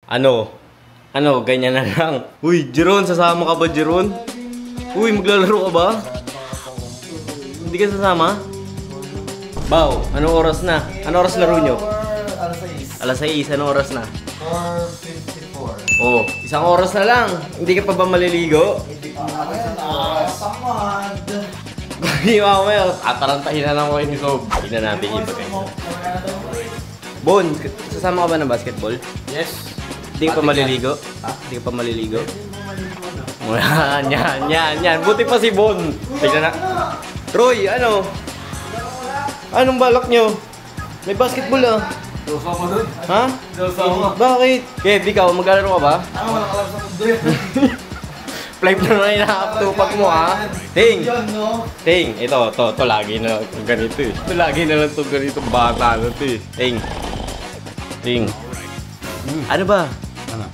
Ano? Ano? Ganyan na lang. Uy, Jeron, sasama ka ba, Jeron? Uy, maglalaro ka ba? Hindi ka sasama? Bao, anong oras na? Anong oras laro nyo? Alas 6, anong oras na? 4:54. Oh, isang oras na lang. Hindi ka pa ba maliligo? Samad. Hindi mamaya, atarantahin na lang ko ni Sob. Hindi na natin iba kayo. Bon, sasama ka ba ng basketball? Yes. Hindi ka pa maliligo? Hindi ka pa maliligo? Yan. Buti pa si Bon. Tignan na. Roy, ano? Anong balak nyo? May basketball ah. Dosa mo dun. Ha? Dosa mo. Bakit? Kev, ikaw, maglalaro ka ba? Ano, walang alam sa mundo yan. Flight na na inaaptupak mo ha? Ting! Yan, no? Ting, ito, lagi na lang ganito eh. Ito lagi na lang itong ganito bata na ito eh. Ting. Ano ba? Ano?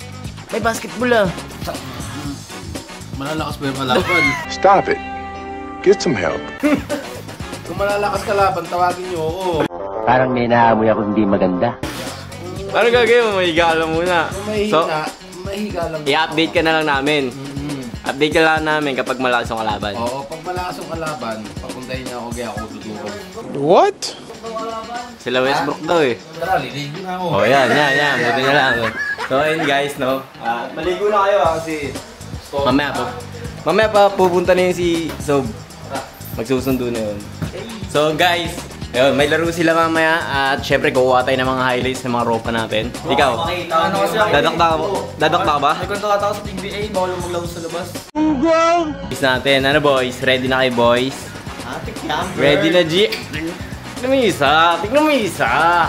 May basketball ah. Malalakas ba yung kalaban? Stop it. Get some help. Kung malalakas kalaban, tawagin niyo ako. Parang may naamoy ako hindi maganda. Ano gagawin mo? Mahiga ka lang muna. Kung mahiga lang. I-update ka na lang namin. Update ka lang namin kapag malakas ang kalaban. Oo, pag malakas ang kalaban, papuntahin niya ako kaya ako tutukan. What? Sila Westbrook daw eh. Tara, liligo na ako. Oh, yan. Buti na lang. So, ayun guys, no? Maligo na kayo kasi mamaya pa pupunta na yun si Sob. Magsusundo na yun. So, guys, ayun, may laro sila mamaya at syempre kukuha tayo ng mga highlights ng mga ropa natin. Ikaw, dadakta ka ba? May kontrata ako sa PBA, bawal maglaro sa labas. Boys natin, ano boys? Ready na kayo boys? Ready na G? Tignan mo isa.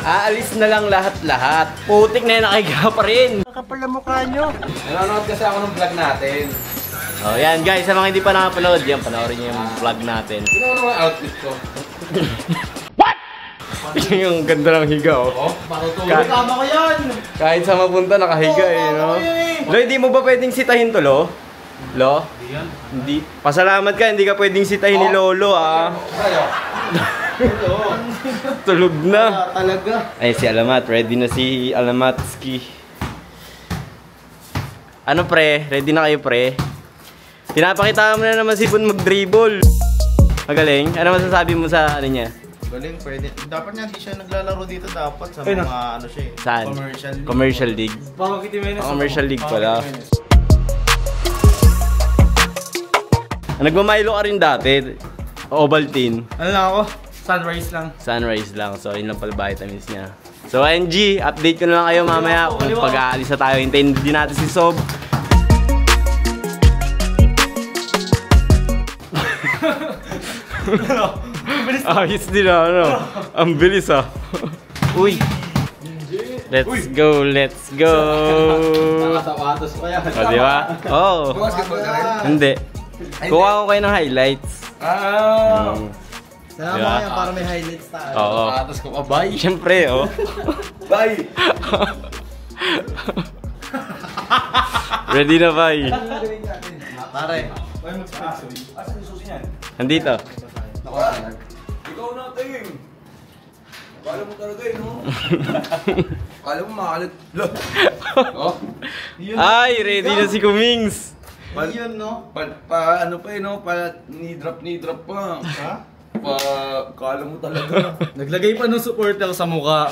Aalis na lang lahat-lahat. Putik na yun, nakahiga pa rin. Kapal na mukha nyo. Nanonood kasi ako ng vlog natin. Oh, yan guys, sa mga hindi pa nakapanood, yan, panoorin nyo yung vlog natin. Sino naman outfit ko? Yung ganda ng higa, oh. Oh, matutulog. Tama ko yan! Kahit sa mapunta, nakahiga eh, no? Lo, hindi mo ba pwedeng sitahin to, Lo? Lo? Hindi. Pasalamat ka, hindi ka pwedeng sitahin ni Lolo, ah. Tulog na. Talaga. Ay, si Alamat. Ready na si Alamatski. Ano, pre? Ready na kayo, pre? Pinapakita mo na naman si Bon mag-dribble. Magaling. Ano masasabi mo sa ano niya? Galing, pwede. Dapat nga hindi siya naglalaro dito dapat sa mga ano siya eh. Saan? Commercial league. Commercial League. Commercial League pala. Nagmamaylo ka rin dati. Ovaltine. Ano lang ako? Sunrise lang. Sunrise lang. So, yun lang pala vitamins niya. So, NG, update ko na lang kayo mamaya kung pag-aalis na tayo. Hintayin din natin si Sob. Ayos din ah, ano? Ang bilis ah. Uy! Let's go! Nakatawatos pa yan. O, diba? Oo. Basketball ka rin? Hindi. Kuha ko kayo ng highlights. Sama Diba? yan para may highlights tayo. Oo. Nakatawatos ko pa. Bye! Siyempre, oh. Bye! Ready na, bye. Pare. Nandito. Ikaw natin! Kala mo talaga eh, no? Kala mo makalit. Oh? Ay, ready na si Kumings. Yun, no? Ano pa eh, no? Ni drop pa. Ha? Kala mo talaga. Naglagay pa ng supporter sa mukha.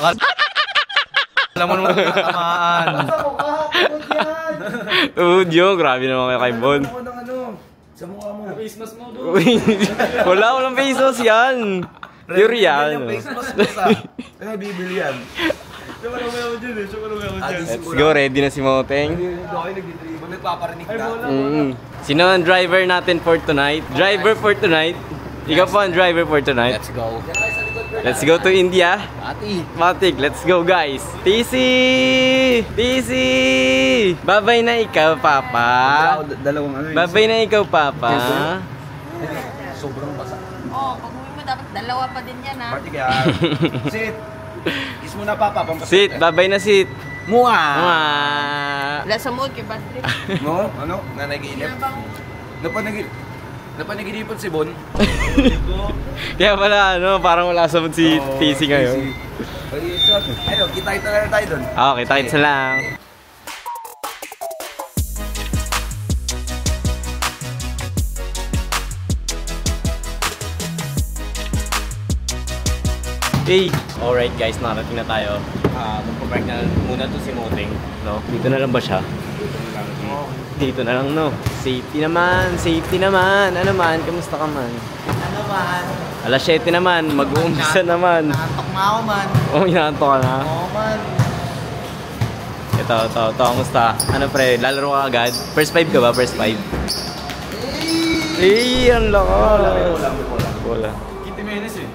Alam mo naman tatamaan. Sa mukha? Joe, grabe naman kayo kay Bon. Ako ng ano? Sa mukha mo. Face mask mo doon. Walang pesos yan. Pure yan. Face mask mo sa. Kaya bibili yan. Let's go, ready na si Moteng. Okay, nag-dribble. Nagpaparinig na. Sino ang driver natin for tonight? Driver for tonight? Ikaw po ang driver for tonight? Let's go. Let's go to India. Ati. Matik, let's go guys. TC! Babay na ikaw, Papa. Dalawang ano Babay na ikaw, Papa. Sobrang basa. Oo, pag uwi mo dapat dalawa pa din yan ha. Party kaya. Sit. Kiss mo na papa. Sit, babay na sit. Mua. Wala sa mood kay Patrick. No? Ano? Nanaginip. Napanaginipan si Bon. Kaya pala, ano, parang wala sa mood si TC ngayon. Ayun, kita na tayo doon. Okay, kita-kits na lang. Hey! Alright guys, nakarating na tayo. Magpapark na muna to si Moteng. No? Dito na lang ba siya? Dito na lang, no? Safety naman, safety naman. Ano man, kamusta ka man? Ano man? Alas 7 naman, mag-uumpisa naman. Naantok na ako man. Oh, inaantok ka na? Oo man. Ito, kamusta? Ano pre, lalaro ka agad? First 5 ka ba? First 5? Ang laka. Wala. Kitty Menes eh.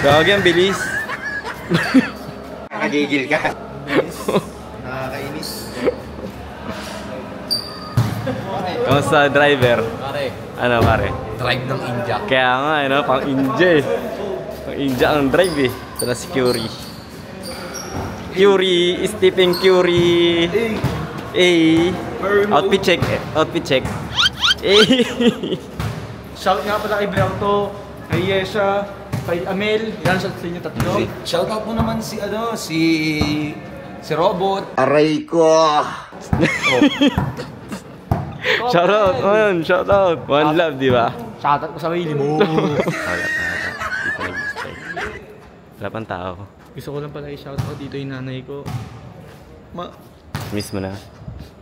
Gagi, ang bilis. Nagigil ka. Nakakainis. Kamusta driver? Pare, Ano pare? drive ng India. Kaya nga, ano, pang India eh. Pang India ang drive eh. Ito na si Curie. Curie, Stephen Curie. Outfit check. Outfit check. Shout nga pala kay Berto, kay Yesha, kay Amel. Yan sa inyo tatlo. Shoutout mo naman si ano, si Robot. Aray ko. Shoutout, man. Shoutout. One love, di ba? Shoutout ko sa Willie mo. Wala pa nag-strike. Wala pang tao. Gusto ko lang pala i-shoutout dito yung nanay ko. Miss mo na.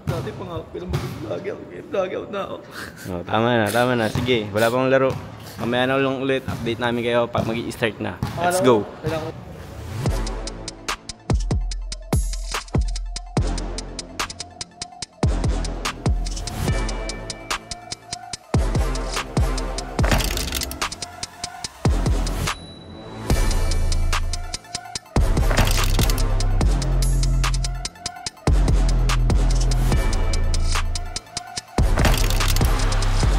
Dati pa nga ako pero mag-vlog out na ako. No, tama na. Sige, wala pang laro. Mamaya na lang ulit. Update namin kayo pag mag-i-start na. Let's go.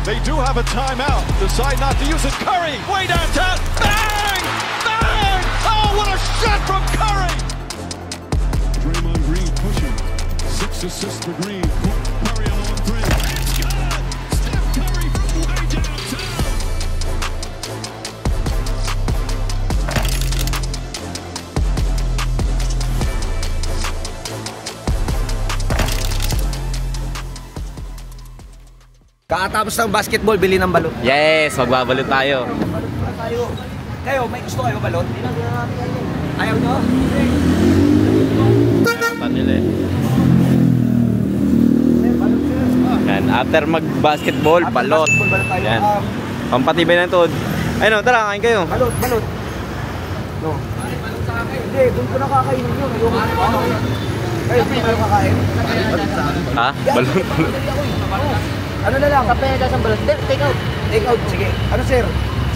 They do have a timeout. Decide not to use it. Curry, way downtown. Bang! Bang! Oh, what a shot from Curry! Draymond Green pushing. 6 assists for Green. Curry on 3. It's good! Steph Curry from way downtown. Kakatapos ng basketball, bili ng balot. Yes, magbabalot tayo. Kayo, may gusto kayo balot? Ayaw nyo? Panila eh. Yan, after mag-basketball, balot. Yan. Pampatibay ng tuhod. Ayun, tara, kain kayo. Balot. No. Hindi, doon ko nakakainin yun. Kayo, doon kayo kakain? Ha? Balot. Ano na lang? Kape na ng balot. Take out. Take out, sige. Ano sir?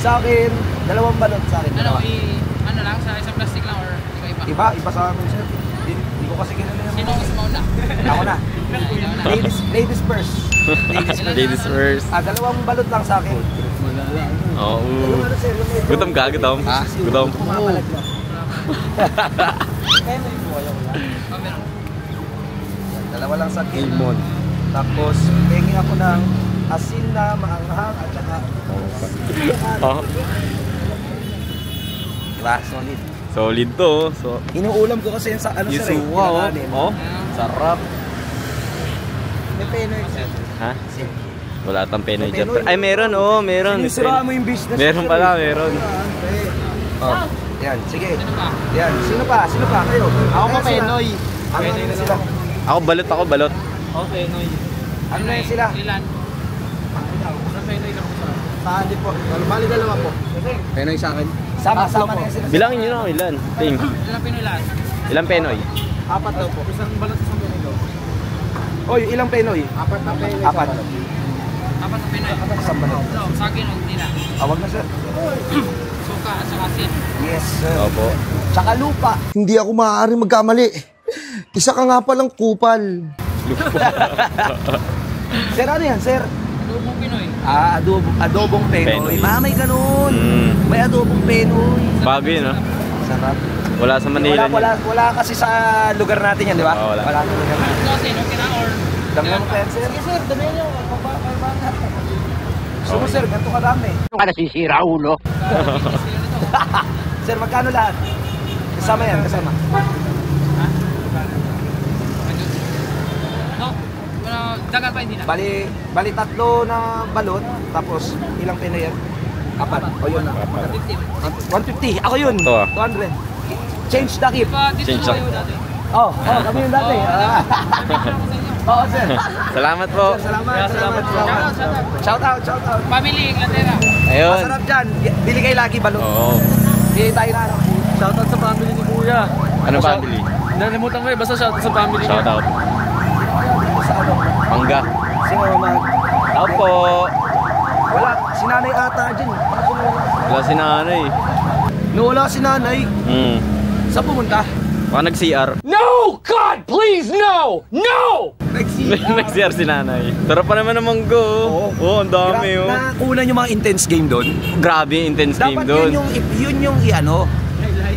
Sa akin, 2 balot sa akin. Ano lang, sa isang plastic lang or iba? Iba sa amin sir. Hindi ko kasi kilala yung Sino mas mauna? Ako na. Ladies first. Ladies first. 2 balot lang sa akin. Oo. Ano sir? Yung medyo- Gutom ka, gutom? Gutom. Kumakalag lang. Dalawa lang sa akin. Tapos, pengi ako ng asin na maanghang at saka Oh, diba? Solid. solid to. So, Inuulam ko kasi sa ano yung sir eh. suwa, pinakanin. oh. Sarap. May penoy sir. Ha? Wala tang penoy dyan. Penoy. Ay, meron, oh. Meron. Sinisiraan mo yung business. Meron sir, pala, eh. meron. Oh. Yan, sige. Yan, sino pa? Kayo. Ako pa Ayan sila. Penoy. Ano na yun sila? Ako balot. Okay, Noy. Ano na yun sila? Ilan? Hindi po. Bali dalawa po. Penoy sa akin. Sama na yun sila. Bilangin nyo na ilan. Ting. Ilan pinulan? Ilang penoy? 4 daw po. Isang balot isang Penoy. Oy, ilang Penoy? 4 na Penoy. 4. Apat na Pinoy. Isang balot. No, sa akin, huwag nila. Awag na sir. Suka at saka asin. Yes sir. Opo. Tsaka lupa. Hindi ako maaari magkamali. Isa ka nga palang kupal. Sir, ano yan sir? Adobong Pinoy. Adobong Penoy. Penoy. May ganun. Mm. May adobong Penoy. Bago yun, ah. Sarap. Wala sa Manila. Wala kasi sa lugar natin yan, di ba? Oo, wala. Wala sa lugar natin. So, asin, okay na or? Damihan mo pa yan, sir. Sige, sir. Damihan nyo. Gusto mo, sir. Ganito kadami. Ano ka nasisira, ulo? Sir, magkano lahat? Kasama yan, kasama. No, dagat pa hindi na. Bali 3 na balot, tapos ilang Penoy yan? Apat. O yun na. 150. Ako yun. Ito, ah. 200. Change the keep. Change up. Oh, kami yung dati. Oo, sir. Salamat po. Salamat. Shout out. Family, Inglaterra. Ayun. Masarap dyan. Bili kayo lagi balot. Oo. Bili tayo na. Shoutout sa family ni Kuya. Ano family? Nalimutan ko basta shoutout sa family niya. Shout out. Sa ano? Mangga. Sino naman? Tao po. Wala. Si nanay ata dyan. Wala si nanay. Nawala si nanay. Saan pumunta? Baka nag-CR. No! God, please, no! No! Nag-CR si nanay. Tara pa naman ng manggo. Oo, ang dami oh. Nakunan yung mga intense game doon. Grabe, intense game Dapat doon. yun yung i-ano.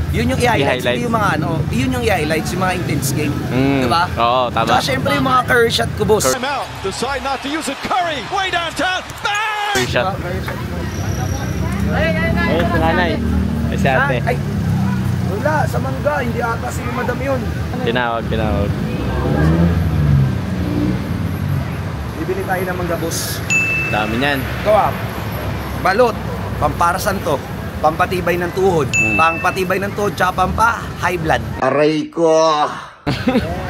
Yun yung i-highlights. I-highlights. Hindi yung mga ano. Yun yung i-highlights, yung mga intense game. Diba? Oo, tama. Tsaka syempre yung mga curve shot ko, boss. Time out. Decide not to use it. Curry, way downtown. Bang! Free shot. Ayun, si nanay. Ay, si ate. Ay, wala, sa mangga. Hindi ata si madam yun. Tinawag. Bibili tayo ng mangga, boss. Dami niyan. Ito balot. Pamparasan to. Pampatibay ng tuhod. Pampatibay ng tuhod, tsaka high blood. Aray ko.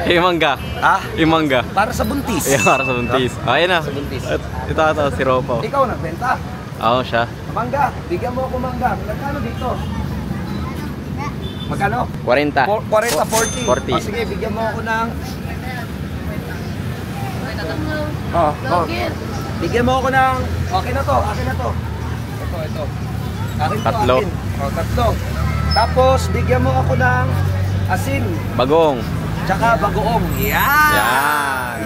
Yung mangga. Ha? Yung mangga. Para sa buntis. Yung para sa buntis. Ayun na. Sa buntis. Ito, si Ropo. Ikaw nagbenta. Oo, siya. Mangga, bigyan mo ako mangga. Magkano dito? Magkano? 40. 40. 40. O, sige, bigyan mo ako ng... Bigyan mo ako ng... Okay na to, akin na to. Ito. Akin to, Tatlo. akin. O, tatlo. Tapos, bigyan mo ako ng asin. Bagong. Tsaka bagoong. Yan! Yan.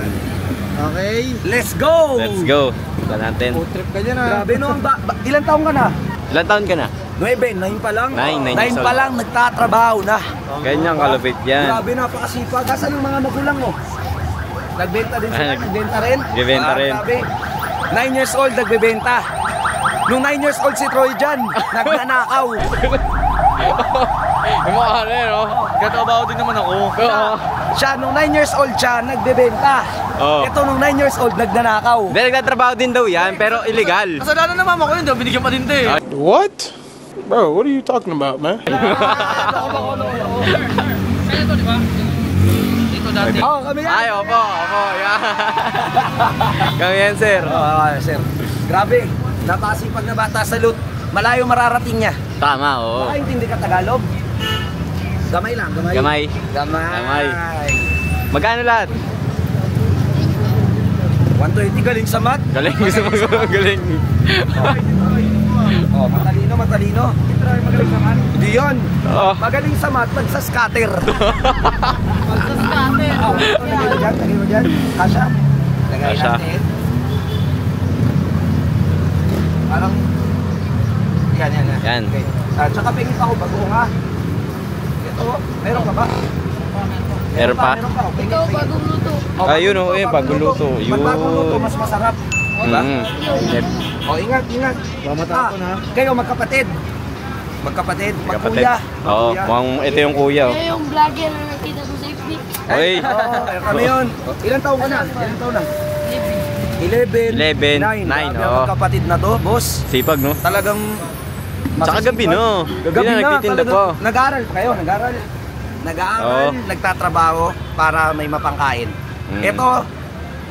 Okay. Let's go! Let's go. Ito natin. Trip ka dyan, grabe no. Ilan taong ka na? Ilan taon ka na? 9 pa lang? 9 9 pa lang, nagtatrabaho na. Ganyan kalupit yan. Grabe, napakasipag. Asan ang mga magulang mo? Nagbenta din sila? Nagbenta rin? Nagbenta rin. Grabe. 9 years old, nagbebenta. Nung 9 years old si Troy dyan, nagnanakaw. Yung mga ano yun, no? Katabaho din naman ako. Siya, nung 9 years old siya, nagbebenta. Oo. Ito, nung 9 years old, nagnanakaw. Hindi, nagtatrabaho din daw yan, pero illegal. Kasalanan na mama ko yun, binigyan pa din ito eh. What? Bro, what are you talking about, man? Kaya ito, di ba? Dito dati. Oh, kami yan. Ay, opo. Yan. Kami yan, sir. Sir. Grabe, napasipag na bata sa loot. Malayo mararating niya. Tama, oo. Nakaintindi ka Tagalog? Gamay lang, gamay. Gamay. Magkano lahat? 120 galing sa mat. Galing, gusto mo galing. Oh, matalino. Magaling sa mat? Hindi yun. Oo. Magaling sa mat, magsascatter. Magsascatter. Oh, lagay mo dyan. Kasha. Lagay Kasha. natin. Parang... Yan. Okay. Tsaka pingin pa ako bago nga. Ito, meron ka ba? Meron pa? Ito, bagong luto. Ayun, oo, bagong luto. Yun. Pag bagong luto, mas masarap. Diba? O, ingat. Mamatapon ha. Kayo, magkapatid. Magkuya. Oo, mukhang ito yung kuya. Oh. Yung vlogger na nakita ko sa FB. Oy. Kami yun. Ilan taon ka na? 11. 9, oo. Magkapatid na to, boss. Sipag, no? Talagang... Tsaka gabi, no? Gabi na, nagtitinda pa. Nag-aaral pa kayo, nag-aaral. Nagtatrabaho para may mapangkain. Ito,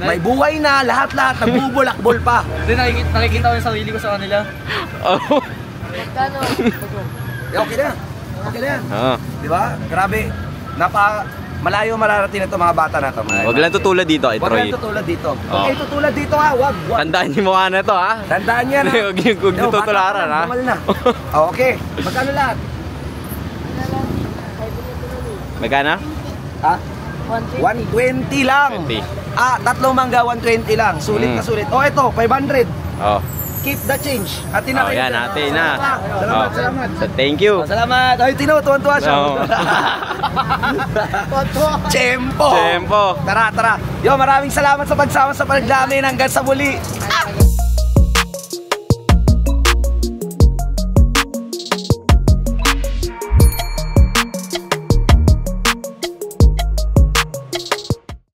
may buhay na, lahat-lahat, nagbubulakbol pa. Hindi, nakikita ko yung sarili ko sa kanila. Oo. Magkano? Okay na yan. Oo. Diba? Grabe. Malayo mararating na ito mga bata na ito. Huwag lang tutulad dito kay Huwag Troy. lang tutulad dito. Oo. Huwag kayo tutulad dito ha, wag. Tandaan niyo mukha na to, ha? Tandaan yan ha. Huwag niyo tutularan, ha? Bumal na. Okay. Magkano lahat? Magkano? Ha? 120 lang. 20. Tatlong mangga, 120 lang. Sulit na sulit. Ito, 500. Oh. Keep the change. Atin na Oh, yan, atin na. Salamat. So, thank you. Salamat. Ay, tuwan-tuwa siya. No. Tempo. Tara. Yo, maraming salamat sa pagsama sa panagdami. Hanggang sa muli.